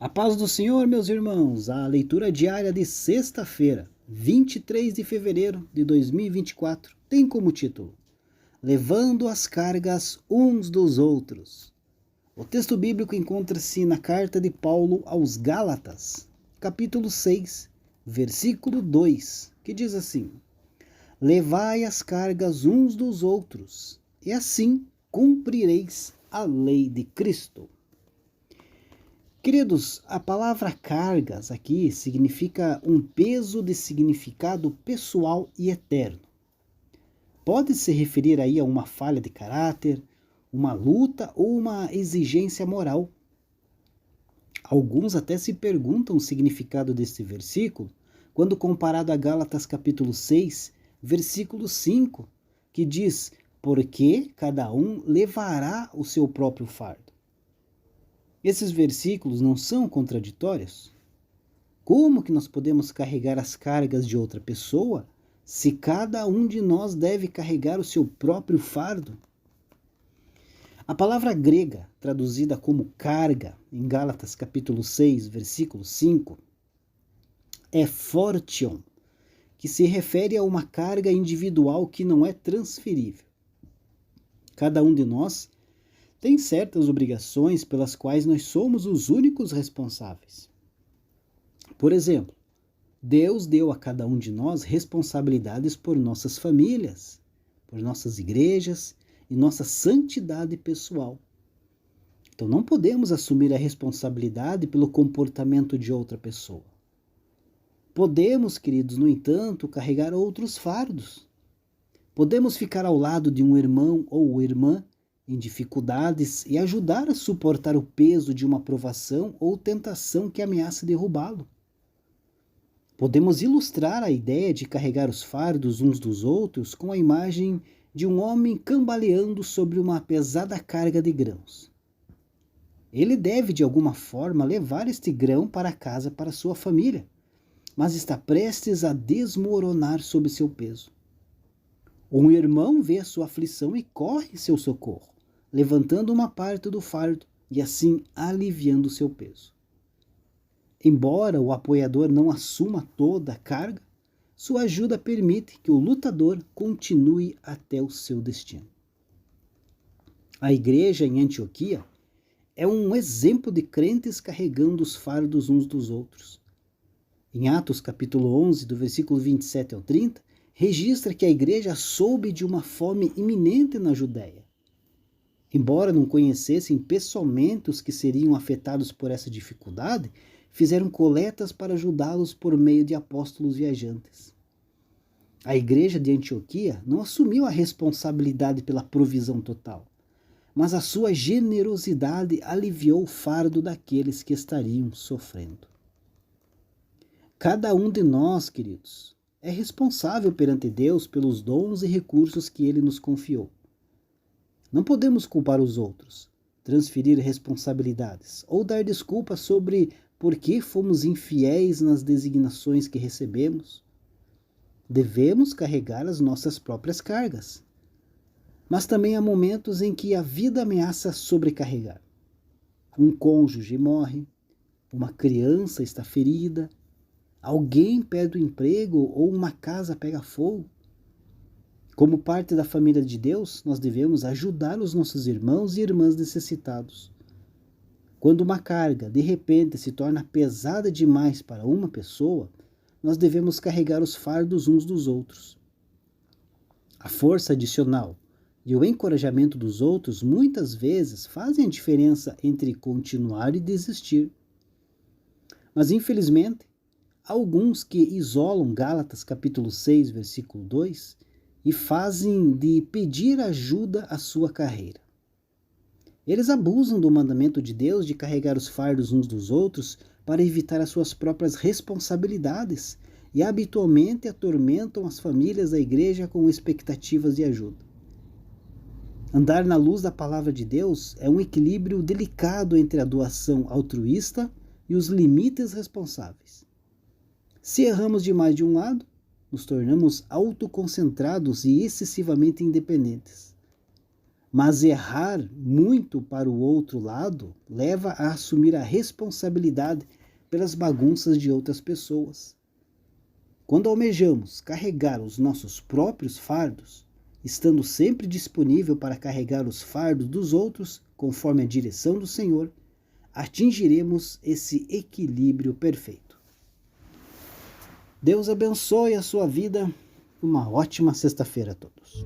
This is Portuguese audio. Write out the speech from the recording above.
A paz do Senhor, meus irmãos, a leitura diária de sexta-feira, 23 de fevereiro de 2024, tem como título Levando as cargas uns dos outros. O texto bíblico encontra-se na carta de Paulo aos Gálatas, capítulo 6, versículo 2, que diz assim: Levai as cargas uns dos outros, e assim cumprireis a lei de Cristo. Queridos, a palavra cargas aqui significa um peso de significado pessoal e eterno. Pode se referir aí a uma falha de caráter, uma luta ou uma exigência moral. Alguns até se perguntam o significado deste versículo quando comparado a Gálatas capítulo 6, versículo 5, que diz: porque cada um levará o seu próprio fardo. Esses versículos não são contraditórios? Como que nós podemos carregar as cargas de outra pessoa se cada um de nós deve carregar o seu próprio fardo? A palavra grega, traduzida como carga, em Gálatas capítulo 6, versículo 5, é fortion, que se refere a uma carga individual que não é transferível. Cada um de nós tem certas obrigações pelas quais nós somos os únicos responsáveis. Por exemplo, Deus deu a cada um de nós responsabilidades por nossas famílias, por nossas igrejas e nossa santidade pessoal. Então não podemos assumir a responsabilidade pelo comportamento de outra pessoa. Podemos, queridos, no entanto, carregar outros fardos. Podemos ficar ao lado de um irmão ou irmã em dificuldades e ajudar a suportar o peso de uma provação ou tentação que ameaça derrubá-lo. Podemos ilustrar a ideia de carregar os fardos uns dos outros com a imagem de um homem cambaleando sobre uma pesada carga de grãos. Ele deve, de alguma forma, levar este grão para casa para sua família, mas está prestes a desmoronar sob seu peso. Um irmão vê a sua aflição e corre em seu socorro, levantando uma parte do fardo e assim aliviando seu peso. Embora o apoiador não assuma toda a carga, sua ajuda permite que o lutador continue até o seu destino. A igreja em Antioquia é um exemplo de crentes carregando os fardos uns dos outros. Em Atos capítulo 11, do versículo 27 ao 30, registra que a igreja soube de uma fome iminente na Judéia. Embora não conhecessem pessoalmente os que seriam afetados por essa dificuldade, fizeram coletas para ajudá-los por meio de apóstolos viajantes. A igreja de Antioquia não assumiu a responsabilidade pela provisão total, mas a sua generosidade aliviou o fardo daqueles que estariam sofrendo. Cada um de nós, queridos, é responsável perante Deus pelos dons e recursos que Ele nos confiou. Não podemos culpar os outros, transferir responsabilidades ou dar desculpas sobre por que fomos infiéis nas designações que recebemos. Devemos carregar as nossas próprias cargas. Mas também há momentos em que a vida ameaça sobrecarregar. Um cônjuge morre, uma criança está ferida, alguém perde o emprego ou uma casa pega fogo. Como parte da família de Deus, nós devemos ajudar os nossos irmãos e irmãs necessitados. Quando uma carga, de repente, se torna pesada demais para uma pessoa, nós devemos carregar os fardos uns dos outros. A força adicional e o encorajamento dos outros muitas vezes fazem a diferença entre continuar e desistir. Mas, infelizmente, há alguns que isolam Gálatas capítulo 6, versículo 2, e fazem de pedir ajuda à sua carreira. Eles abusam do mandamento de Deus de carregar os fardos uns dos outros para evitar as suas próprias responsabilidades e habitualmente atormentam as famílias da igreja com expectativas de ajuda. Andar na luz da palavra de Deus é um equilíbrio delicado entre a doação altruísta e os limites responsáveis. Se erramos demais de um lado, nos tornamos autoconcentrados e excessivamente independentes. Mas errar muito para o outro lado leva a assumir a responsabilidade pelas bagunças de outras pessoas. Quando almejamos carregar os nossos próprios fardos, estando sempre disponível para carregar os fardos dos outros, conforme a direção do Senhor, atingiremos esse equilíbrio perfeito. Deus abençoe a sua vida. Uma ótima sexta-feira a todos.